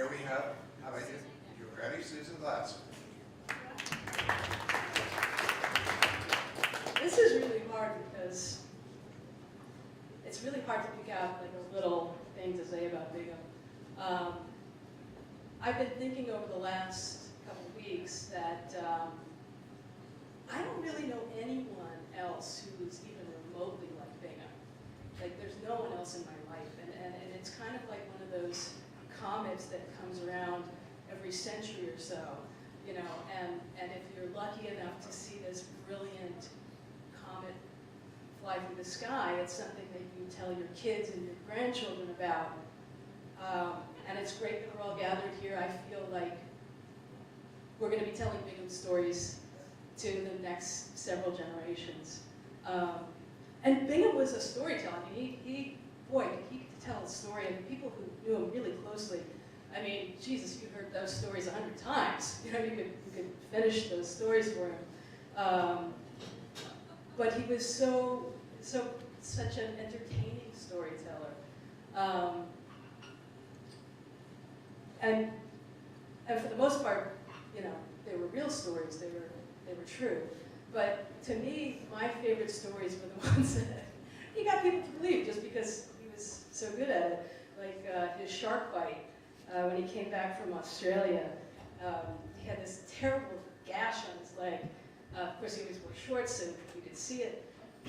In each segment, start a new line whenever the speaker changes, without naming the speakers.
here we have, how about you? You're ready, Susan Glass.
This is really hard because it's really hard to pick out like a little thing to say about Bingham. I've been thinking over the last couple of weeks that I don't really know anyone else who's even remotely like Bingham. Like there's no one else in my life, and it's kind of like one of those comets that comes around every century or so, you know, and if you're lucky enough to see this brilliant comet fly through the sky, it's something that you tell your kids and your grandchildren about. And it's great that we're all gathered here. I feel like we're going to be telling Bingham stories to the next several generations. And Bingham was a storyteller. I mean, he could tell a story, and people who knew him really closely, I mean, Jesus, you heard those stories 100 times. You know, you could finish those stories for him. But he was such an entertaining storyteller. And for the most part, you know, they were real stories. They were true. But to me, my favorite stories were the ones that he got people to believe just because he was so good at it. Like his shark bite when he came back from Australia. He had this terrible gash on his leg. Of course, he always wore shorts so you could see it.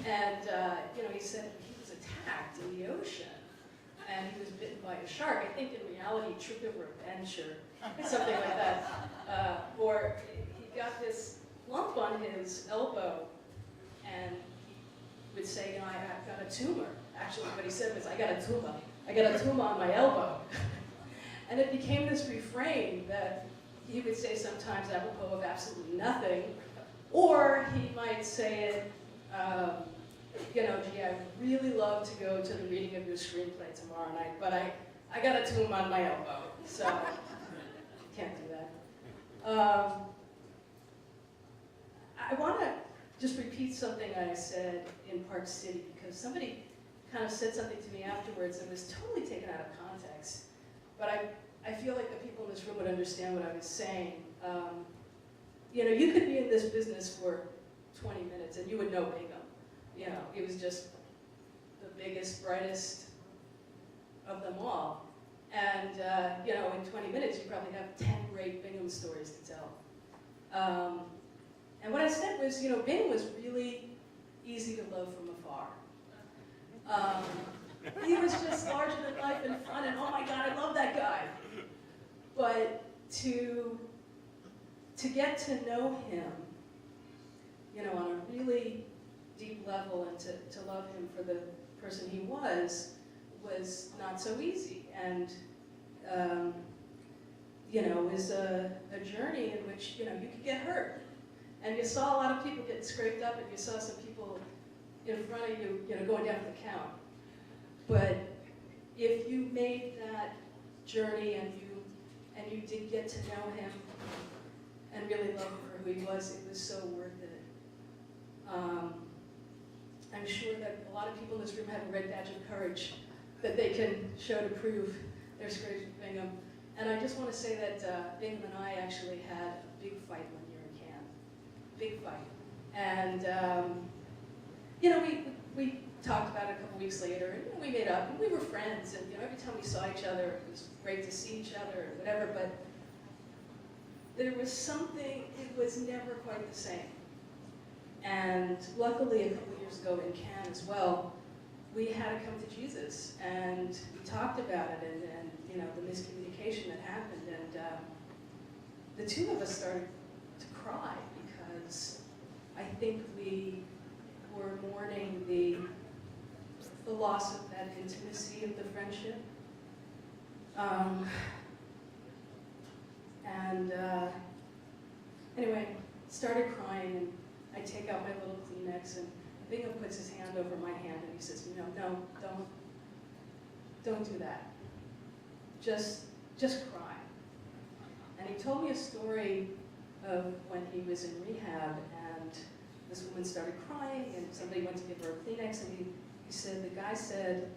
And you know, he said he was attacked in the ocean. And he was bitten by a shark. I think in reality he tripped over a bench or something like that. Or he got this lump on his elbow, and he would say, you know, I've got a tumor. Actually, what he said was, I got a tumor. I got a tumor on my elbow. And it became this refrain that he would say sometimes apropos of absolutely nothing, or he might say it, you know, gee, I'd really love to go to the reading of your screenplay tomorrow night, but I got a tumor on my elbow, so can't do that. I want to just repeat something I said in Park City, because somebody kind of said something to me afterwards that was totally taken out of context, but I feel like the people in this room would understand what I was saying. You know, you could be in this business for 20 minutes and you would know Bingham. You know, he was just the biggest, brightest of them all. And, you know, in 20 minutes, you probably have 10 great Bingham stories to tell. And what I said was, you know, Bingham was really easy to love from afar. He was just larger than life and fun, and oh my God, I love that guy. But to get to know him, you know, on a really deep level, and to love him for the person he was not so easy. And, you know, it was a journey in which, you know, you could get hurt. And you saw a lot of people getting scraped up, and you saw some people in front of you, you know, going down the count. But if you made that journey and you did get to know him and really love him for who he was so worth it. I'm sure that a lot of people in this room have a red badge of courage that they can show to prove their scrapes with Bingham. And I just want to say that Bingham and I actually had a big fight one year in Cannes. Big fight. And, you know, we talked about it a couple weeks later, and you know, we made up, and we were friends, and you know, every time we saw each other, it was great to see each other, or whatever, but there was something, it was never quite the same. And luckily, a couple years ago in Cannes as well, we had to come to Jesus, and we talked about it, and you know, the miscommunication that happened, and the two of us started to cry, because I think we were mourning the loss of that intimacy of the friendship. Anyway, started crying, and I take out my little Kleenex, and Bingham puts his hand over my hand, and he says, you know, no, don't do that. Just cry. And he told me a story of when he was in rehab, and this woman started crying, and somebody went to give her a Kleenex, and he said, the guy said,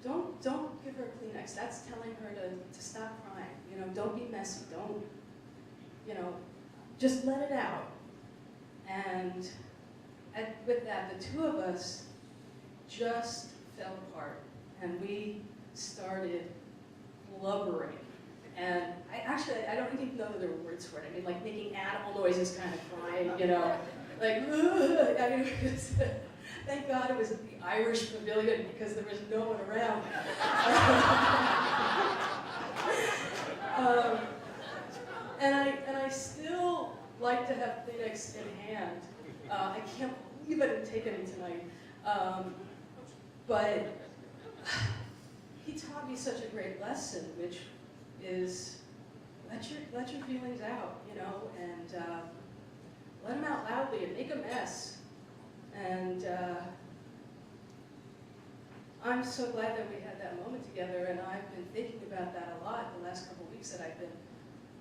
don't give her a Kleenex. That's telling her to stop crying. You know, don't be messy. Don't, you know, just let it out. And with that, the two of us just fell apart, and we started blubbering. And I don't even know that there were words for it. I mean, like making animal noises, kind of crying, you know, like, ugh. I mean, thank God it was at the Irish Pavilion because there was no one around. And I still like to have Kleenex in hand. I can't believe I didn't take any tonight. But he taught me such a great lesson, which is let your feelings out, you know, and let them out loudly and make a mess. And I'm so glad that we had that moment together, and I've been thinking about that a lot the last couple of weeks, that I've been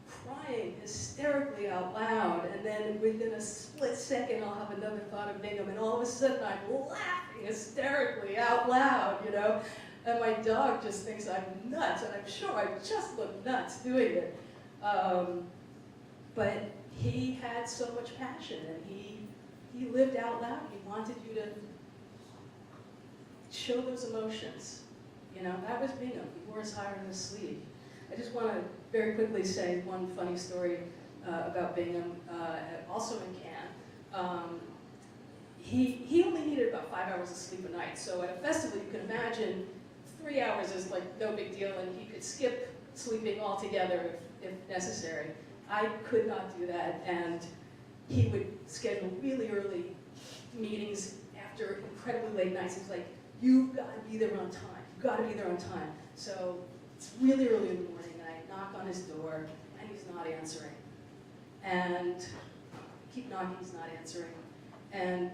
crying hysterically out loud, and then within a split second I'll have another thought of Bingham, and all of a sudden I'm laughing hysterically out loud, you know? And my dog just thinks I'm nuts, and I'm sure I just look nuts doing it. But he had so much passion, and he lived out loud. He wanted you to show those emotions. You know, that was Bingham. He wore his heart on his sleeve. I just want to very quickly say one funny story about Bingham, also in Cannes. He only needed about 5 hours of sleep a night, so at a festival you can imagine 3 hours is like no big deal, and he could skip sleeping altogether if necessary. I could not do that, and he would schedule really early meetings after incredibly late nights. He was like, you've got to be there on time. You've got to be there on time. So it's really early in the morning, and I knock on his door, and he's not answering. And I keep knocking, he's not answering. And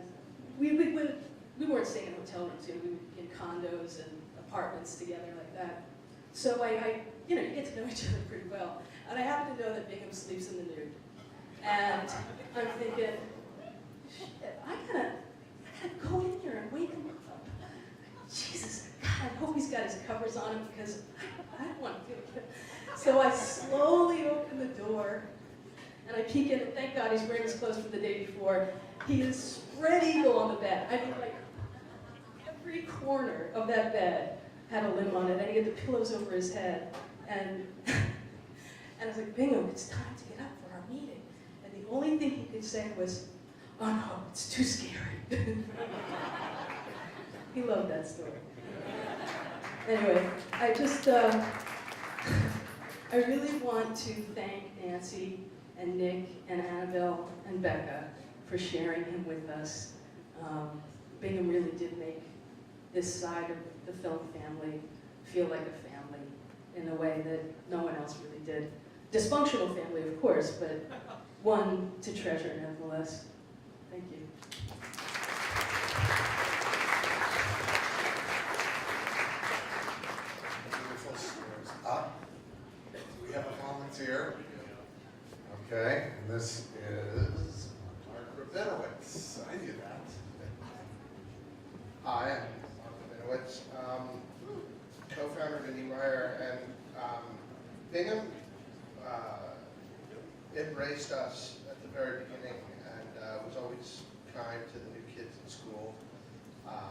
we weren't staying in hotel rooms, we were in condos and apartments together like that. So you know, you get to know each other pretty well. And I happen to know that Bingham sleeps in the nude. And I'm thinking, shit, I gotta go in here and wake him up. Jesus, God, I hope he's got his covers on him, because I don't want to feel it. So I slowly open the door, and I peek in, and thank God he's wearing his clothes from the day before. He is spread eagle on the bed. I mean, like, every corner of that bed had a limb on it, and he had the pillows over his head. And I was like, Bingham, it's time to get up for our meeting. And the only thing he could say was, oh no, it's too scary. He loved that story. Anyway, I just, I really want to thank Nancy and Nick and Annabelle and Becca for sharing him with us. Bingham really did make this side of the film family feel like a family in a way that no one else really did. Dysfunctional family, of course, but one to treasure nevertheless. Thank you.
Beautiful stories. Do we have a volunteer? Okay, and this is Mark Rabinowitz. I knew that. Hi, I'm Mark Rabinowitz, co-founder of IndieWire, and Bingham embraced us at the very beginning and was always kind to the new kids in school, and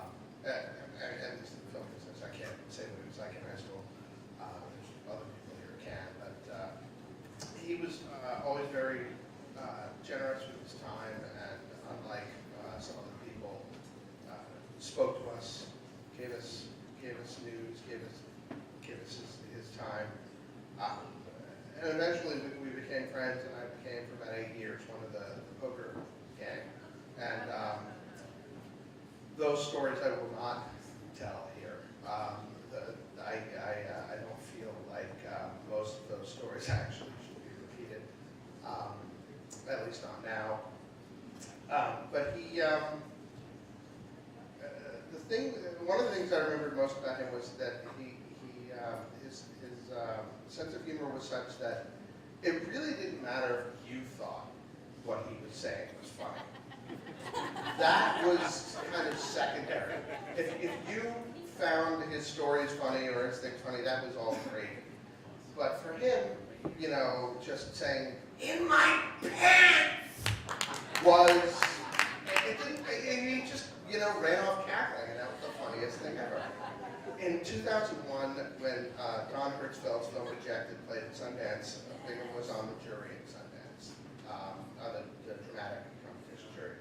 this is the film business. I can't say what it was like in high school. There's other people here who can, but he was always very generous with his time, and unlike some other people, spoke to us, gave us news, gave us his time. And eventually we became friends, and I became, for about 8 years, one of the poker gang. And those stories I will not tell here. I don't feel like most of those stories actually should be repeated, at least not now. But he, one of the things I remembered most about him was that his sense of humor was such that it really didn't matter if you thought what he was saying was funny. That was kind of secondary. If you found his stories funny or his things funny, that was all great. But for him, you know, just saying, "In my pants," was, he just, you know, ran off cackling, and that was the funniest thing ever. In 2001, when Don Hertzfeld's film Rejected played at Sundance, Bingham was on the jury at Sundance, on the dramatic competition jury.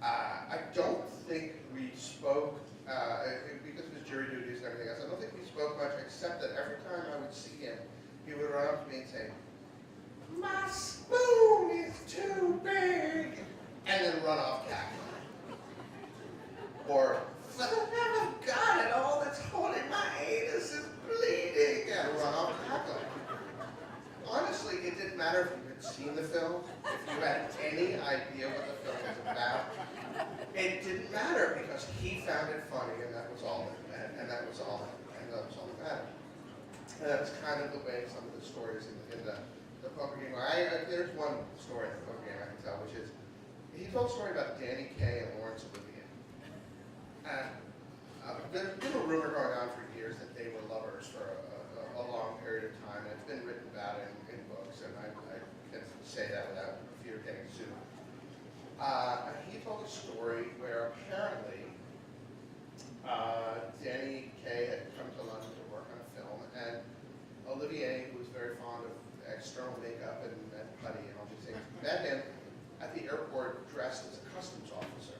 I don't think we spoke, because of his jury duties and everything else, I don't think we spoke much, except that every time I would see him, he would run up to me and say, "My spoon is too big," and then run off cackling. Or, "For the love of God, and all that's holding my anus is bleeding," and run off cackling. Honestly, it didn't matter if you had seen the film, if you had any idea what the film was about. It didn't matter because he found it funny, and that was all that, and that was all that mattered. And that's kind of the way some of the stories in the poker game. There's one story in the poker game I can tell, which is he told a story about Danny Kaye and Laurence Olivier. And there's been a rumor going on for years that they were lovers for a long period of time, and it's been written about in books, and I can say that without fear of getting sued. He told a story where apparently Danny Kaye had come to London to work on a film, and Olivier, who was very fond of external makeup and putty and all these things, met him at the airport dressed as a customs officer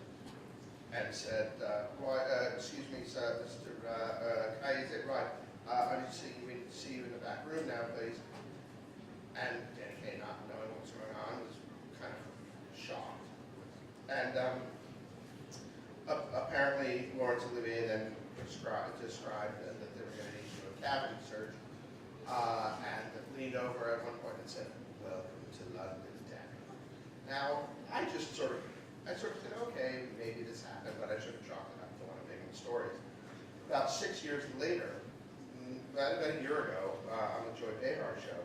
and said, "Excuse me, sir, Mr. Kaye," said, "Right, I need to see you in the back room now, please." And Danny Kaye, not knowing what was going on, was kind of shocked. And apparently Laurence Olivier then described that they were going to need to do a cavity search, and leaned over at one point and said, "Welcome to London, Danny." Now, I sort of said, okay, maybe this happened, but I should have chalked it up to one of Bingham's stories. About 6 years later, about a year ago, on the Joy Behar show,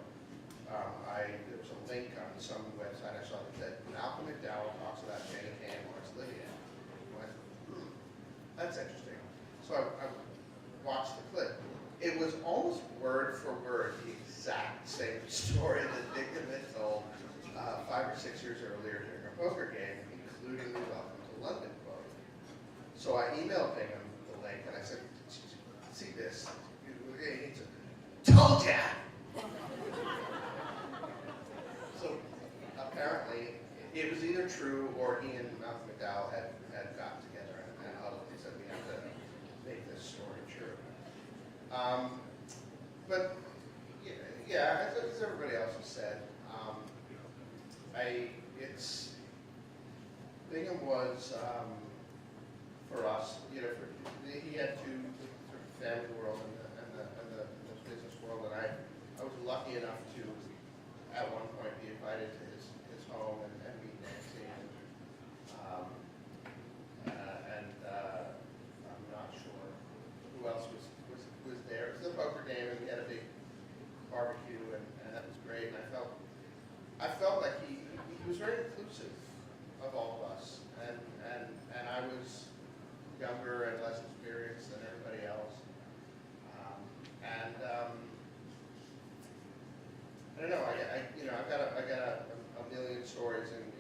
there was a link on some website I saw that said, "Malcolm McDowell talks about Danny Kaye and Laurence Olivier." I went, that's interesting. So I watched the clip. It was almost word for word the exact same story that Bingham had told 5 or 6 years earlier during a poker game, including the "Welcome to London" quote. So I emailed Bingham the link, and I said, "See this?" He said, "Told ya!" So apparently, it was either true or he and Malcolm McDowell had gotten together and huddled and said, "We have to make this story true." But yeah, as everybody else has said, Bingham was for us, you know, he had two, sort of family world and the business world, and I was lucky enough to at one point be invited to his home and meet Nancy, and I'm not sure who else was there. It was the poker game, and we had a big barbecue, and that was great. And I felt like he was very inclusive of all of us, and I was younger and less experienced than everybody else, I don't know. I've got a million stories, and